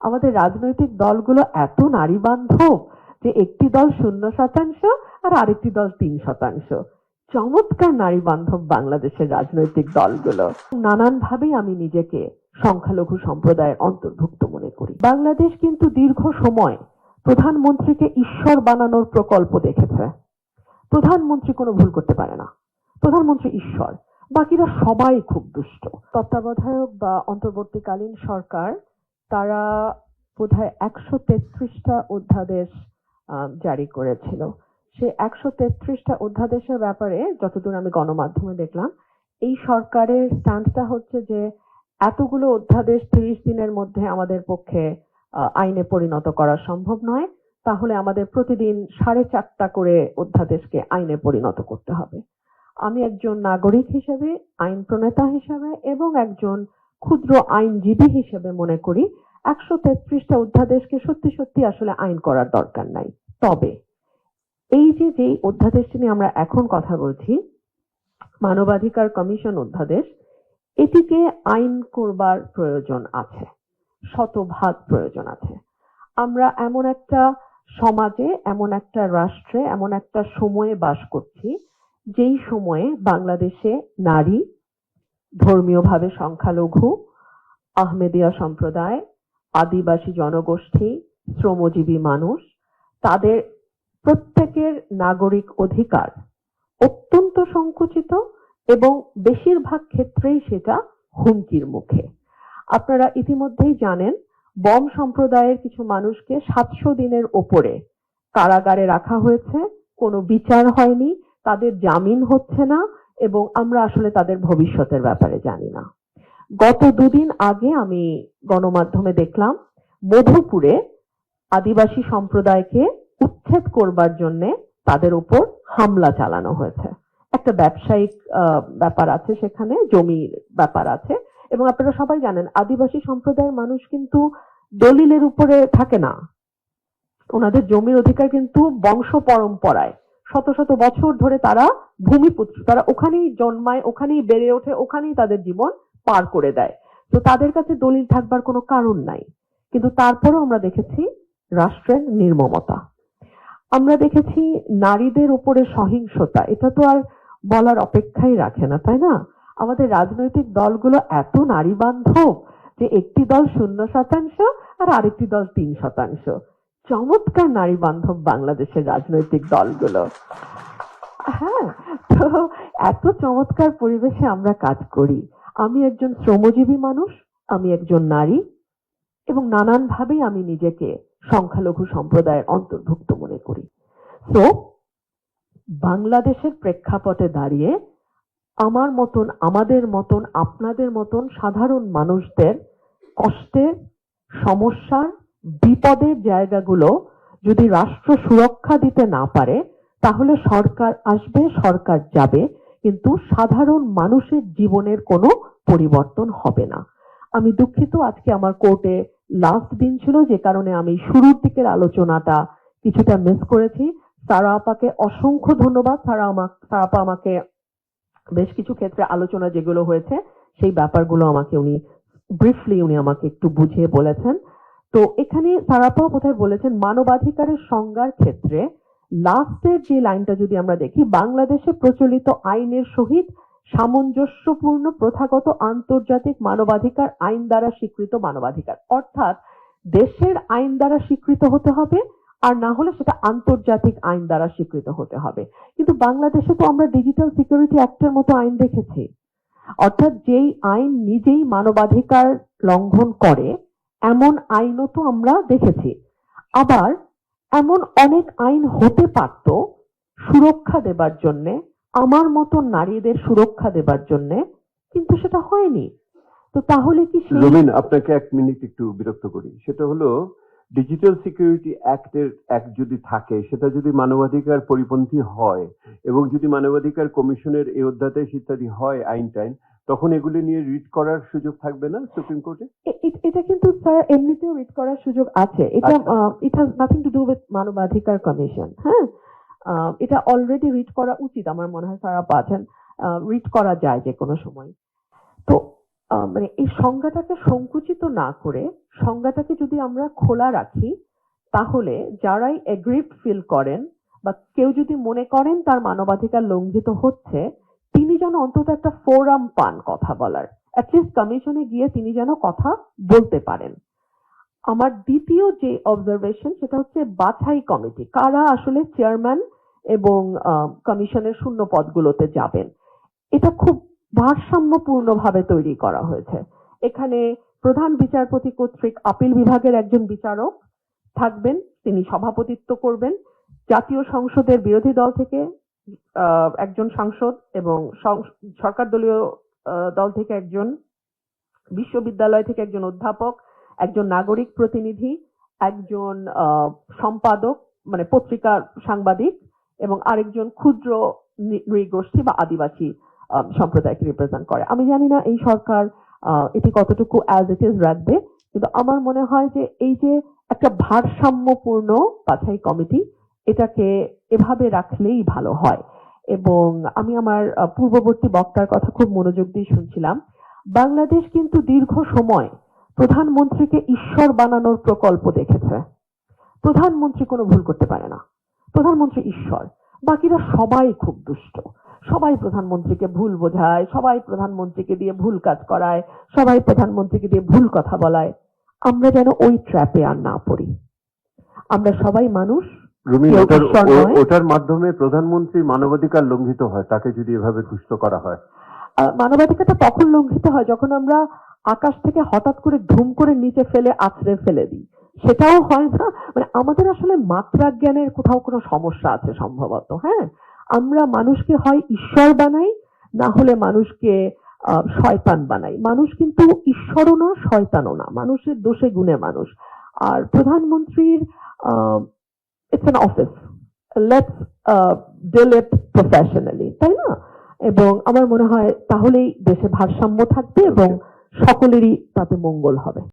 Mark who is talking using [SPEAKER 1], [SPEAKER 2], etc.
[SPEAKER 1] আমাদের রাজনৈতিক দলগুলো এত নারী বান্ধব যে একটি দল 0% আর আরেকটি দল 3%। চমৎকার নারী বান্ধব বাংলাদেশের রাজনৈতিক দলগুলো। নানানভাবেই আমি নিজেকে সংখ্যালঘু সম্প্রদায়ের অন্তর্ভুক্ত মনে করি। বাংলাদেশ কিন্তু দীর্ঘ সময় প্রধানমন্ত্রীকে ঈশ্বর বানানোর প্রকল্প দেখেছে। প্রধানমন্ত্রী কোনো ভুল করতে পারে না, প্রধানমন্ত্রী ঈশ্বর, বাকিরা সবাই খুব দুষ্ট। তত্ত্বাবধায়ক বা অন্তর্বর্তীকালীন সরকার তারা বোধহয় 133টা অধ্যাদেশ জারি করেছিল। সে 133টা অধ্যাদেশের ব্যাপারে যতদূর আমি গণমাধ্যমে দেখলাম, এই সরকারের স্ট্যান্ডটা হচ্ছে যে এতগুলো অধ্যাদেশ 30 দিনের মধ্যে আমাদের পক্ষে আইনে পরিণত করা সম্ভব নয়, তাহলে আমাদের প্রতিদিন 4.5টা করে অধ্যাদেশকে আইনে পরিণত করতে হবে। আমি একজন নাগরিক হিসেবে, আইন প্রণেতা হিসেবে এবং একজন ক্ষুদ্র আইনজীবী হিসেবে মনে করি 133টা অধ্যাদেশকে সত্যি সত্যি আসলে আইন করার দরকার নাই। তবে এই যে অধ্যাদেশটি নিয়ে আমরা এখন কথা বলছি, মানবাধিকার কমিশন অধ্যাদেশ, এটিকে আইন করবার প্রয়োজন আছে, শতভাগ প্রয়োজন আছে। আমরা এমন একটা সমাজে, এমন একটা রাষ্ট্রে, এমন একটা সময়ে বাস করছি যেই সময়ে বাংলাদেশে নারী, ধর্মীয়ভাবে সংখ্যালঘু, আহমেদিয়া সম্প্রদায়, আদিবাসী জনগোষ্ঠী, শ্রমজীবী মানুষ, তাদের প্রত্যেকের নাগরিক অধিকার অত্যন্ত সংকুচিত এবং বেশিরভাগ ক্ষেত্রেই সেটা হুমকির মুখে। আপনারা ইতিমধ্যেই জানেন, বম সম্প্রদায়ের কিছু মানুষকে 700 দিনের ওপরে কারাগারে রাখা হয়েছে, কোনো বিচার হয়নি, তাদের জামিন হচ্ছে না এবং আমরা আসলে তাদের ভবিষ্যতের ব্যাপারে জানি না। গত 2 দিন আগে আমি গণমাধ্যমে দেখলাম মধুপুরে আদিবাসী সম্প্রদায়কে উচ্ছেদ করবার জন্য তাদের উপর হামলা চালানো হয়েছে। একটা ব্যবসায়িক ব্যাপার আছে, সেখানে জমির ব্যাপার আছে এবং আপনারা সবাই জানেন আদিবাসী সম্প্রদায়ের মানুষ কিন্তু দলিলের উপরে থাকে না, ওনাদের জমির অধিকার কিন্তু বংশ পরম্পরায় শত শত বছর ধরে তারা ভূমিপুত্র, তারা ওখানেই জন্মায়, ওখানেই বেড়ে ওঠে, ওখানেই তাদের জীবন পার করে দেয়। তো তাদের কাছে দলিল থাকবার কোনো কারণ নাই। কিন্তু তারপরেও আমরা দেখেছি রাষ্ট্রের নির্মমতা, আমরা দেখেছি নারীদের উপরে সহিংসতা, এটা তো আর বলার অপেক্ষাই রাখে না, তাই না? আমাদের রাজনৈতিক দলগুলো এত নারী বান্ধব যে একটি দল 0% আর আরেকটি দল 3%। চমৎকার নারী বান্ধব বাংলাদেশের রাজনৈতিক দলগুলো। হ্যাঁ, তো এত চমৎকার পরিবেশে আমরা কাজ করি। আমি একজন শ্রমজীবী মানুষ, আমি একজন নারী এবং নানানভাবেই আমি নিজেকে সংখ্যালঘু সম্প্রদায়ের অন্তর্ভুক্ত মনে করি। তো বাংলাদেশের প্রেক্ষাপটে দাঁড়িয়ে আমার মতন, আমাদের মতন, আপনাদের মতন সাধারণ মানুষদের কষ্টের, সমস্যার, বিপদের জায়গাগুলো যদি রাষ্ট্র সুরক্ষা দিতে না পারে, তাহলে সরকার আসবে, সরকার যাবে, কিন্তু সাধারণ মানুষের জীবনের কোনো পরিবর্তন হবে না। আমি দুঃখিত, আজকে আমার কোর্টে লাস্ট দিন ছিল, যে কারণে আমি শুরুর দিকের আলোচনাটা কিছুটা মিস করেছি। সারা আপাকে অসংখ্য ধন্যবাদ। সারা আপা আমাকে বেশ কিছু ক্ষেত্রে আলোচনা যেগুলো হয়েছে সেই ব্যাপারগুলো আমাকে উনি আমাকে একটু বুঝিয়ে বলেছেন। তো এখানে সারা আপা কোথায় বলেছেন মানবাধিকারের সংজ্ঞার ক্ষেত্রে লাস্টের যে লাইনটা যদি আমরা দেখি, বাংলাদেশে প্রচলিত আইনের সহিত সামঞ্জস্যপূর্ণ প্রথাগত আন্তর্জাতিক মানবাধিকার আইন দ্বারা স্বীকৃত মানবাধিকার, অর্থাৎ দেশের আইন দ্বারা স্বীকৃত হতে হবে, আর না হলে সেটা আন্তর্জাতিক আইন দ্বারা স্বীকৃত হতে হবে। কিন্তু বাংলাদেশে তো আমরা ডিজিটাল সিকিউরিটি অ্যাক্টের মতো আইন দেখেছি, অর্থাৎ যেই আইন নিজেই মানবাধিকার লঙ্ঘন করে এমন আইনও তো আমরা দেখেছি। আবার এমন অনেক আইন হতে পারত সুরক্ষা দেবার জন্য, আমার মতো নারীদের সুরক্ষা দেবার জন্য, কিন্তু সেটা হয়নি। তো তাহলে কি
[SPEAKER 2] রবিন, আপনাকে 1 মিনিট একটু বিরক্ত করি। সেটা হলো ডিজিটাল সিকিউরিটি অ্যাক্ট যদি থাকে, সেটা যদি মানবাধিকার পরিপন্থী হয় এবং যদি মানবাধিকার কমিশনের এই অধ্যাদেশ ইত্যাদি হয় আইন টাইন, তখন এগুলি নিয়ে রিট করার সুযোগ থাকবে না সুপ্রিম কোর্টে?
[SPEAKER 1] এটা কিন্তু স্যার এমনিতেও রিট করার সুযোগ আছে। এটা it has nothing to do with মানবাধিকার কমিশন। হ্যাঁ, এটা অলরেডি রিট করা উচিত, আমার মনে হয় সারা পাচ্ছেন, রিট করা যায় যে কোনো সময়। তো মানে এই সংজ্ঞাটাকে সংকুচিত না করে সংজ্ঞাটাকে যদি আমরা খোলা রাখি, তাহলে যারাই এগ্রিভড ফিল করেন বা কেউ যদি মনে করেন তার মানবাধিকার লঙ্ঘিত হচ্ছে, তিনি যেন অন্তত একটা ফোরাম পান কথা বলার, অ্যাটলিস্ট কমিশনে গিয়ে তিনি যেন কথা বলতে পারেন। আমার দ্বিতীয় যে অবজারভেশন সেটা হচ্ছে বাছাই কমিটি, কারা আসলে চেয়ারম্যান এবং কমিশনের শূন্য পদগুলোতে যাবেন, এটা খুব ভারসাম্যপূর্ণভাবে তৈরি করা হয়েছে। এখানে প্রধান বিচারপতি কর্তৃক আপিল বিভাগের একজন বিচারক থাকবেন, তিনি সভাপতিত্ব করবেন। জাতীয় সংসদের বিরোধী দল থেকে একজন সাংসদ এবং সরকার দলীয় দল থেকে একজন, বিশ্ববিদ্যালয় থেকে একজন অধ্যাপক, একজন নাগরিক প্রতিনিধি, একজন সম্পাদক মানে পত্রিকার সাংবাদিক এবং আরেকজন ক্ষুদ্র নৃগোষ্ঠী বা আদিবাসী সম্প্রদায়কে রিপ্রেজেন্ট করে। আমি জানি না এই সরকার এটি কতটুকু অ্যাজ ইট ইজ রাখবে, কিন্তু আমার মনে হয় যে এই যে একটা ভারসাম্যপূর্ণ বাছাই কমিটি, এটাকে এভাবে রাখলেই ভালো হয়। এবং আমি আমার পূর্ববর্তী বক্তার কথা খুব মনোযোগ দিয়ে শুনছিলাম। বাংলাদেশ কিন্তু দীর্ঘ সময় প্রধানমন্ত্রীকে ঈশ্বর বানানোর প্রকল্প দেখেছে। প্রধানমন্ত্রী কোনো ভুল করতে পারে না, প্রধানমন্ত্রী ঈশ্বর, বাকিরা সবাই খুব দুষ্ট, সবাই প্রধানমন্ত্রীকে ভুল বোঝায়, সবাই প্রধানমন্ত্রীকে দিয়ে ভুল কাজ করায়, সবাই প্রধানমন্ত্রীকে দিয়ে ভুল কথা বলায়। আমরা যেন ওই ট্র্যাপে আর না পড়ি। আমরা সবাই মানুষ,
[SPEAKER 2] রুমি,
[SPEAKER 1] কেউ ঈশ্বর নয়।
[SPEAKER 2] ওটার মাধ্যমে প্রধানমন্ত্রী মানবাধিকার লঙ্ঘিত হয়, তাকে যদি এভাবে তুষ্ট করা হয়।
[SPEAKER 1] মানবাধিকারটা তখন লঙ্ঘিত হয় যখন আমরা আকাশ থেকে হঠাৎ করে ধুম করে নিচে ফেলে আছড়ে ফেলে দিই, সেটাও হয় না। মানে আমাদের আসলে মাত্রা জ্ঞানের কোথাও কোনো সমস্যা আছে সম্ভবত। হ্যাঁ, আমরা মানুষকে হয় ঈশ্বর বানাই, না হলে মানুষকে শয়তান বানাই। মানুষ কিন্তু ঈশ্বরও না, শয়তানও না, মানুষের দোষে গুণে মানুষ। আর প্রধানমন্ত্রীর it's an office, let's deal it professionally, তাই না? এবং আমার মনে হয় তাহলেই দেশে ভারসাম্য থাকবে এবং সকলেরই তাতে মঙ্গল হবে।